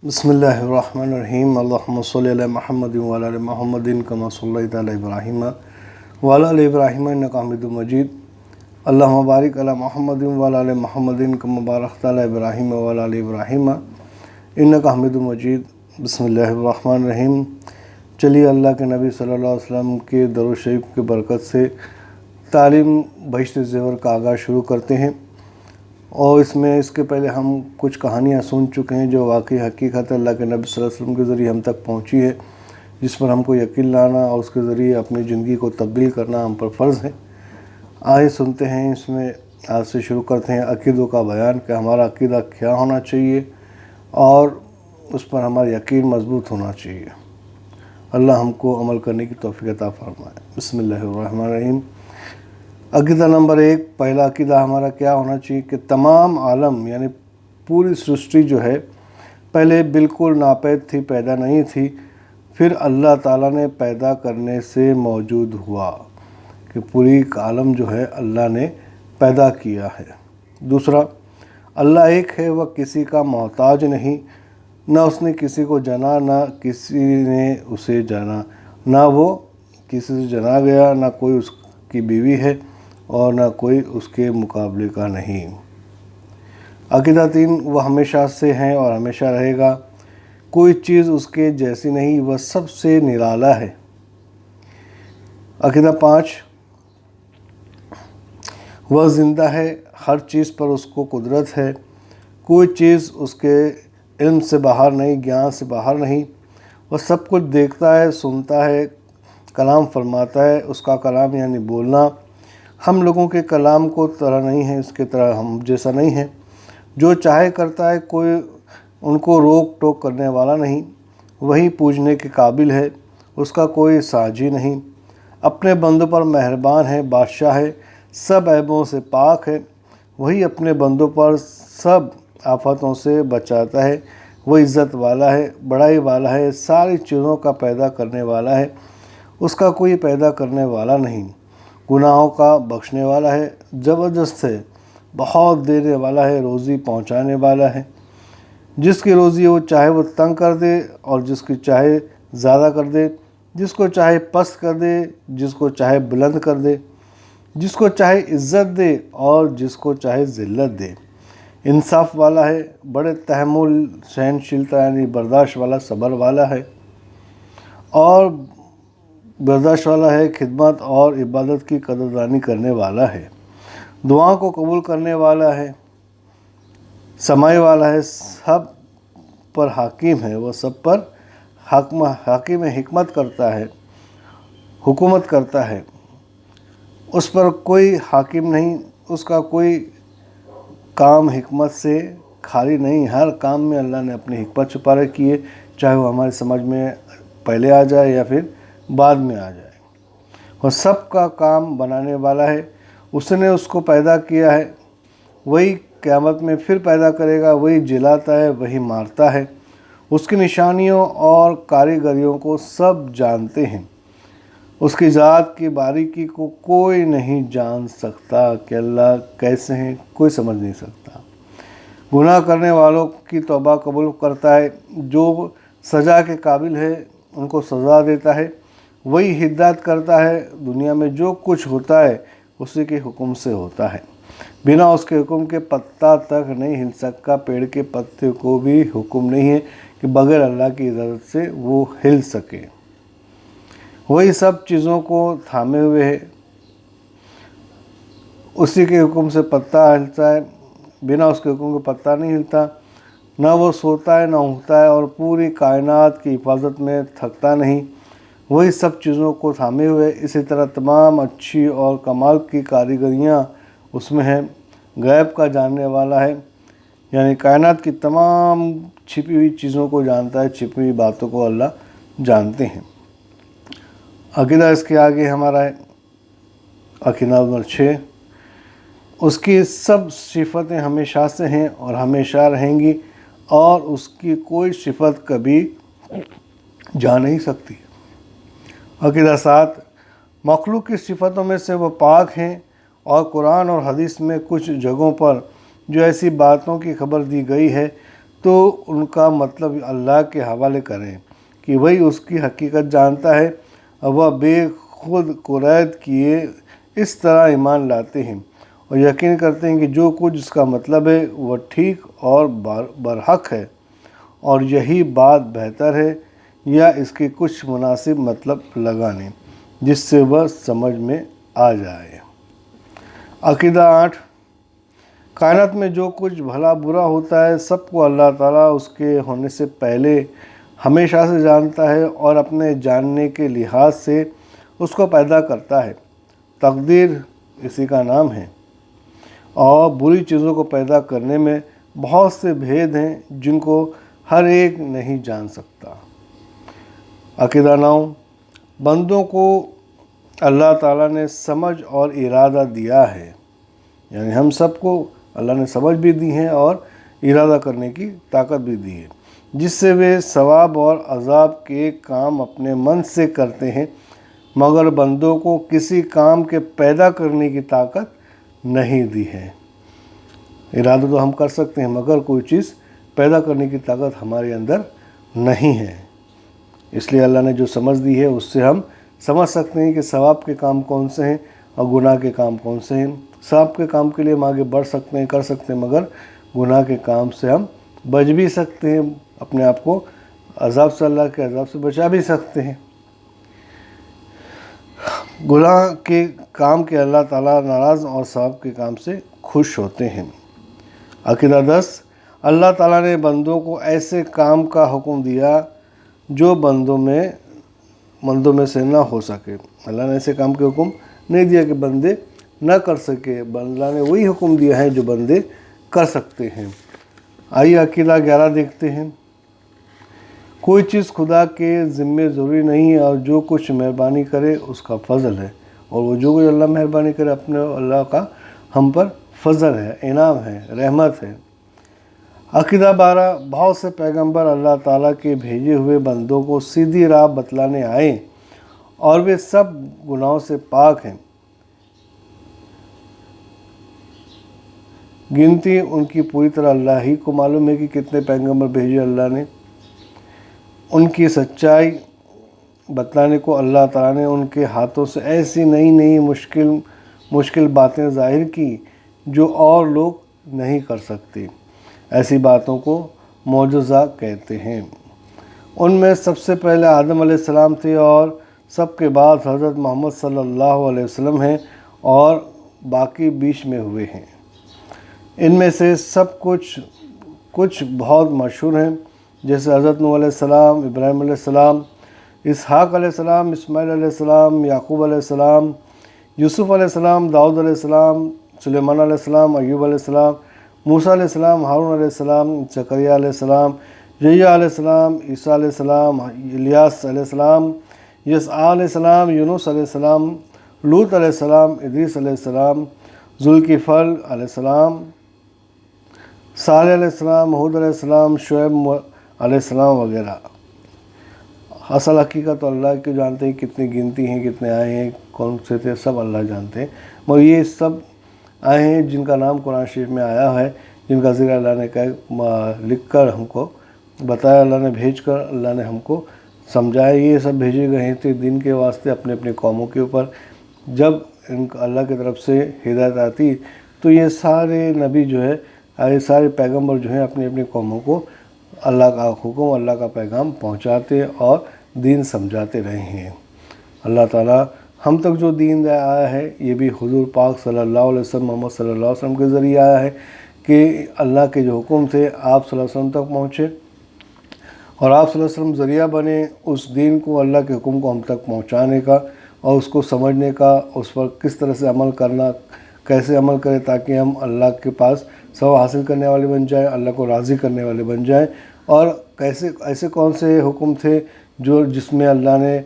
بسم اللہ الرحمن الرحیم اللہم صلی علی محمد وعلی آل محمد کما صلیت علی ابراہیم وعلی آل ابراہیم انک حمید مجید اللہم بارک علی محمد وعلی آل محمد کما بارکت علی ابراہیم وعلی آل ابراہیم انک حمید مجید۔ بسم اللہ الرحمن الرحیم۔ چلیے اللہ کے نبی صلی اللہ علیہ وسلم کے درود شریف کی برکت سے تعلیم بہشت زیور کا آغاز شروع کرتے ہیں، اور اس کے پہلے ہم کچھ کہانیاں سن چکے ہیں جو واقعی حقیقت اللہ کے نبی صلی اللہ علیہ وسلم کے ذریعے ہم تک پہنچی ہے، جس پر ہم کو یقین لانا اور اس کے ذریعے اپنی زندگی کو تبدیل کرنا ہم پر فرض ہے۔ آئے سنتے ہیں، اس میں آج سے شروع کرتے ہیں عقیدوں کا بیان کہ ہمارا عقیدہ کیا ہونا چاہیے اور اس پر ہمارا یقین مضبوط ہونا چاہیے۔ اللہ ہم کو عمل کرنے کی توفیق عطا فرمائے۔ بسم اللہ الرحمن الرحیم۔ عقیدہ نمبر 1، پہلا عقیدہ ہمارا کیا ہونا چاہیے کہ تمام عالم یعنی پوری سرشٹی جو ہے پہلے بالکل ناپید تھی، پیدا نہیں تھی، پھر اللہ تعالیٰ نے پیدا کرنے سے موجود ہوا، کہ پوری عالم جو ہے اللہ نے پیدا کیا ہے۔ دوسرا، اللہ ایک ہے، وہ کسی کا محتاج نہیں، نہ اس نے کسی کو جانا نہ کسی نے اسے جانا، نہ وہ کسی سے جانا گیا، نہ کوئی اس کی بیوی ہے اور نہ کوئی اس کے مقابلے کا نہیں۔ عقیدہ 3، وہ ہمیشہ سے ہیں اور ہمیشہ رہے گا، کوئی چیز اس کے جیسی نہیں، وہ سب سے نرالا ہے۔ عقیدہ 5، وہ زندہ ہے، ہر چیز پر اس کو قدرت ہے، کوئی چیز اس کے علم سے باہر نہیں، گیان سے باہر نہیں، وہ سب کچھ دیکھتا ہے، سنتا ہے، کلام فرماتا ہے۔ اس کا کلام یعنی بولنا ہم لوگوں کے کلام کو طرح نہیں ہے، اس کے طرح ہم جیسا نہیں ہے۔ جو چاہے کرتا ہے، کوئی ان کو روک ٹوک کرنے والا نہیں، وہی پوجنے کے قابل ہے، اس کا کوئی ساجی نہیں۔ اپنے بندوں پر مہربان ہے، بادشاہ ہے، سب عیبوں سے پاک ہے، وہی اپنے بندوں پر سب آفتوں سے بچاتا ہے، وہ عزت والا ہے، بڑائی والا ہے، ساری چیزوں کا پیدا کرنے والا ہے، اس کا کوئی پیدا کرنے والا نہیں، گناہوں کا بخشنے والا ہے، زبردست ہے، بہت دینے والا ہے، روزی پہنچانے والا ہے، جس کی روزی وہ چاہے وہ تنگ کر دے اور جس کی چاہے زیادہ کر دے، جس کو چاہے پست کر دے، جس کو چاہے بلند کر دے، جس کو چاہے عزت دے اور جس کو چاہے ذلت دے، انصاف والا ہے، بڑے تحمل سہنشیلتا یعنی برداشت والا، صبر والا ہے اور برداشت والا ہے، خدمت اور عبادت کی قدردانی کرنے والا ہے، دعا کو قبول کرنے والا ہے، سمائی والا ہے، سب پر حاکم ہے، وہ سب پر حاکم حکمت کرتا ہے، حکومت کرتا ہے، اس پر کوئی حاکم نہیں، اس کا کوئی کام حکمت سے خالی نہیں، ہر کام میں اللہ نے اپنی حکمت چھپا رکھی ہے، چاہے وہ ہماری سمجھ میں پہلے آ جائے یا پھر بعد میں آ جائے۔ وہ سب کا کام بنانے والا ہے، اس نے اس کو پیدا کیا ہے، وہی قیامت میں پھر پیدا کرے گا، وہی جلاتا ہے، وہی مارتا ہے، اس کی نشانیوں اور کاریگریوں کو سب جانتے ہیں، اس کی ذات کی باریکی کو کوئی نہیں جان سکتا کہ اللہ کیسے ہیں، کوئی سمجھ نہیں سکتا۔ گناہ کرنے والوں کی توبہ قبول کرتا ہے، جو سزا کے قابل ہے ان کو سزا دیتا ہے، وہی ہدایت کرتا ہے، دنیا میں جو کچھ ہوتا ہے اسی کے حکم سے ہوتا ہے، بنا اس کے حکم کے پتا تک نہیں ہل سکتا، پیڑ کے پتے کو بھی حکم نہیں ہے کہ بغیر اللہ کی اجازت سے وہ ہل سکے، وہی سب چیزوں کو تھامے ہوئے ہے، اسی کے حکم سے پتا ہلتا ہے، بنا اس کے حکم کے پتا نہیں ہلتا، نہ وہ سوتا ہے نہ اونگتا ہے، اور پوری کائنات کی حفاظت میں تھکتا نہیں، وہی سب چیزوں کو تھامے ہوئے، اسی طرح تمام اچھی اور کمال کی کاریگریاں اس میں ہیں، غیب کا جاننے والا ہے، یعنی کائنات کی تمام چھپی ہوئی چیزوں کو جانتا ہے، چھپی ہوئی باتوں کو اللہ جانتے ہیں۔ عقیدہ اس کے آگے ہمارا ہے عقیدہ نمبر 6، اس کی سب صفتیں ہمیشہ سے ہیں اور ہمیشہ رہیں گی، اور اس کی کوئی صفت کبھی جا نہیں سکتی۔ عقیدہ 7، مخلوق کی صفتوں میں سے وہ پاک ہیں، اور قرآن اور حدیث میں کچھ جگہوں پر جو ایسی باتوں کی خبر دی گئی ہے تو ان کا مطلب اللہ کے حوالے کریں کہ وہی اس کی حقیقت جانتا ہے اور وہ بے خود قرید کیے اس طرح ایمان لاتے ہیں اور یقین کرتے ہیں کہ جو کچھ اس کا مطلب ہے وہ ٹھیک اور برحق ہے اور یہی بات بہتر ہے، یا اس کے کچھ مناسب مطلب لگانے جس سے وہ سمجھ میں آ جائے۔ عقیدہ 8۔ کائنات میں جو کچھ بھلا برا ہوتا ہے سب کو اللہ تعالیٰ اس کے ہونے سے پہلے ہمیشہ سے جانتا ہے اور اپنے جاننے کے لحاظ سے اس کو پیدا کرتا ہے۔ تقدیر اسی کا نام ہے، اور بری چیزوں کو پیدا کرنے میں بہت سے بھید ہیں جن کو ہر ایک نہیں جان سکتا۔ عقیدہ 9۔ بندوں کو اللہ تعالیٰ نے سمجھ اور ارادہ دیا ہے، یعنی ہم سب کو اللہ نے سمجھ بھی دی ہے اور ارادہ کرنے کی طاقت بھی دی ہے، جس سے وہ ثواب اور عذاب کے کام اپنے من سے کرتے ہیں، مگر بندوں کو کسی کام کے پیدا کرنے کی طاقت نہیں دی ہے۔ ارادہ تو ہم کر سکتے ہیں مگر کوئی چیز پیدا کرنے کی طاقت ہمارے اندر نہیں ہے، اس لیے اللہ نے جو سمجھ دی ہے اس سے ہم سمجھ سکتے ہیں کہ ثواب کے کام کون سے ہیں اور گناہ کے کام کون سے ہیں۔ ثواب کے کام کے لیے ہم آگے بڑھ سکتے ہیں، کر سکتے ہیں، مگر گناہ کے کام سے ہم بچ بھی سکتے ہیں، اپنے آپ کو عذاب سے، اللہ کے عذاب سے بچا بھی سکتے ہیں۔ گناہ کے کام کے اللہ تعالیٰ ناراض اور ثواب کے کام سے خوش ہوتے ہیں۔ عقیدہ 10۔ اللہ تعالیٰ نے بندوں کو ایسے کام کا حکم دیا جو بندوں میں سے نہ ہو سکے۔ اللہ نے ایسے کام کے حکم نہیں دیا کہ بندے نہ کر سکے، اللہ نے وہی حکم دیا ہے جو بندے کر سکتے ہیں۔ آئیے عقیدہ 11 دیکھتے ہیں۔ کوئی چیز خدا کے ذمے ضروری نہیں ہے اور جو کچھ مہربانی کرے اس کا فضل ہے، اور وہ جو کچھ اللہ مہربانی کرے اپنے اللہ کا ہم پر فضل ہے، انعام ہے، رحمت ہے۔ عقیدہ 12۔ بہت سے پیغمبر اللہ تعالیٰ کے بھیجے ہوئے بندوں کو سیدھی راہ بتلانے آئے اور وہ سب گناہوں سے پاک ہیں۔ گنتی ان کی پوری طرح اللہ ہی کو معلوم ہے کہ کتنے پیغمبر بھیجے اللہ نے۔ ان کی سچائی بتلانے کو اللہ تعالیٰ نے ان کے ہاتھوں سے ایسی نئی مشکل باتیں ظاہر کی جو اور لوگ نہیں کر سکتے۔ ایسی باتوں کو معجزہ کہتے ہیں۔ ان میں سب سے پہلے آدم علیہ السلام تھے اور سب کے بعد حضرت محمد صلی اللہ علیہ وسلم ہیں اور باقی بیچ میں ہوئے ہیں۔ ان میں سے سب کچھ بہت مشہور ہیں، جیسے حضرت نوح علیہ السلام، ابراہیم علیہ السلام، اسحاق علیہ السلام، اسماعیل علیہ السلام، یعقوب علیہ السلام، یوسف علیہ السلام، داؤد علیہ السلام، سلیمان علیہ السلام، ایوب علیہ السلام، موسیٰ علیہ السلام، ہارون علیہ السلام، زکریا علیہ السلام، یحییٰ علیہ السلام، عیسیٰ علیہ السلام، الیاس علیہ السلام، یسع علیہ السلام، یونس علیہ السلام، لوط علیہ السلام، ادریس علیہ السلام، ذوالکفل علیہ السلام، صالح علیہ السلام، ہود علیہ السلام، شعیب علیہ السلام وغیرہ۔ اصل حقیقت تو اللہ کے جانتے ہیں، کتنی گنتی ہیں، کتنے آئے ہیں، کون سے تھے، سب اللہ جانتے ہیں، مگر یہ سب آئے ہیں جن کا نام قرآن شریف میں آیا ہے، جن کا ذکر اللہ نے لکھ کر ہم کو بتایا، اللہ نے بھیج کر اللہ نے ہم کو سمجھایا۔ یہ سب بھیجے گئے تھے دین کے واسطے اپنے قوموں کے اوپر۔ جب ان کو اللہ کی طرف سے ہدایت آتی تو یہ سارے نبی جو ہے، یہ سارے پیغمبر جو ہیں اپنی قوموں کو اللہ کا حکم، اللہ کا پیغام پہنچاتے اور دین سمجھاتے رہے ہیں۔ اللہ تعالیٰ ہم تک جو دین آیا ہے یہ بھی حضور پاک صلی اللہ علیہ وسلم، محمد صلی اللہ علیہ وسلم کے ذریعے آیا ہے کہ اللہ کے جو حکم تھے آپ صلی اللہ علیہ وسلم تک پہنچے اور آپ صلی اللہ علیہ وسلم ذریعہ بنے اس دین کو، اللہ کے حکم کو ہم تک پہنچانے کا اور اس کو سمجھنے کا، اس پر کس طرح سے عمل کرنا، کیسے عمل کریں تاکہ ہم اللہ کے پاس ثواب حاصل کرنے والے بن جائیں، اللہ کو راضی کرنے والے بن جائیں، اور ایسے کون سے حکم تھے جس میں اللہ نے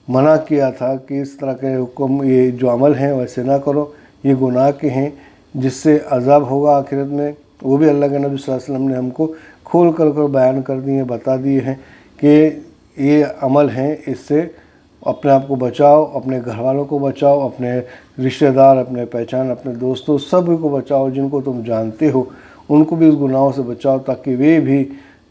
منع کیا تھا کہ اس طرح کے حکم، یہ جو عمل ہیں ویسے نہ کرو، یہ گناہ کے ہیں جس سے عذاب ہوگا آخرت میں، وہ بھی اللہ کے نبی صلی اللہ علیہ وسلم نے ہم کو کھول کر بیان کر دیے، بتا دیے ہیں کہ یہ عمل ہیں، اس سے اپنے آپ کو بچاؤ، اپنے گھر والوں کو بچاؤ، اپنے رشتہ دار، اپنے پہچان، اپنے دوستوں، سب کو بچاؤ، جن کو تم جانتے ہو ان کو بھی اس گناہوں سے بچاؤ تاکہ وہ بھی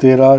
13,